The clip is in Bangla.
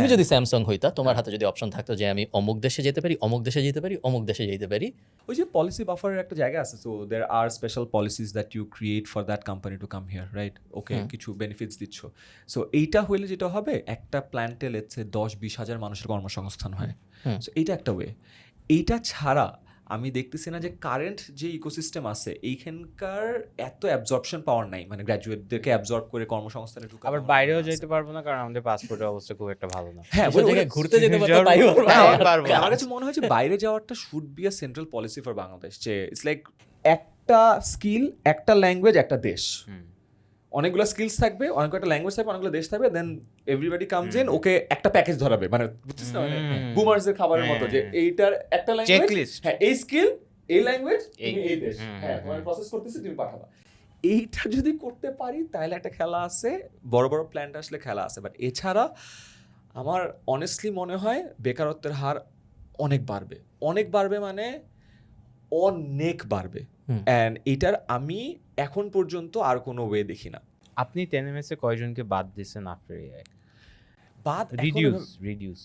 তুমি যদি স্যামসাং হইতা, তোমার হাতে যদি অপশন থাকতো যে আমি অমুক দেশে যেতে পারি, অমুক দেশে যেতে পারি, অমুক দেশে যেতে পারি, ওই যে পলিসি বাফারের একটা জায়গা আছে, so there are special policies that you create for that company to come here, right? Okay, কিছু বেনিফিটস দিচ্ছ। সো এইটা হইলে যেটা হবে, একটা প্ল্যান্টে লেটসে 10-20 হাজার মানুষের কর্মসংস্থান হয়। সো এইটা একটা ওয়ে। এইটা ছাড়া আমি দেখতেছি না যে কারেন্ট যে ইকোসিস্টেম আছে এইখানকার এত অ্যাবজর্পশন পাওয়ার নাই, মানে গ্র্যাজুয়েটদেরকে অ্যাবজর্ব করে কর্মসংস্থানে ঢুকা। আবার বাইরেও যেতে পারবো না, কারণ আমাদের পাসপোর্টের অবস্থা খুব একটা ভালো না। হ্যাঁ, এসব জায়গায় ঘুরতে যেতে পারতো, তাই পারবো। আমার কাছে মনে হয় যে বাইরে যাওয়াটা should be a central policy for Bangladesh, যে ইটস লাইক একটা স্কিল, একটা ল্যাঙ্গুয়েজ, একটা দেশ। অনেকগুলো স্কিলস থাকবে, অনেকটা ল্যাঙ্গুয়েজ থাকবে, অনেকগুলো দেশ থাকবে, দেন এভরিবডি কামস ইন, ওকে একটা প্যাকেজ ধরাবে, মানে বুঝছিস না, মানে বুমার্সের খাবারের মতো, যে এইটার একটা ল্যাঙ্গুয়েজ, চেকলিস্ট, হ্যাঁ এই স্কিল, এই ল্যাঙ্গুয়েজ, এই দেশ, হ্যাঁ তোমার প্রসেস করতেছি, তুমি পাঠাবা। এইটা যদি করতে পারি তাহলে একটা খেলা আছে, বড় বড় প্ল্যান্ট আসলে খেলা আছে। বাট এছাড়া আমার অনেস্টলি মনে হয় বেকারত্বের হার অনেক বাড়বে, অনেক বাড়বে, মানে অনেক বাড়বে। অ্যান্ড এটার আমি এখন পর্যন্ত আর কোনো ওয়ে দেখি না। আপনি টেনএমএস এ কয়জনকে বাদ দিয়েছেন আফটার এআই? বাদ রিডিউস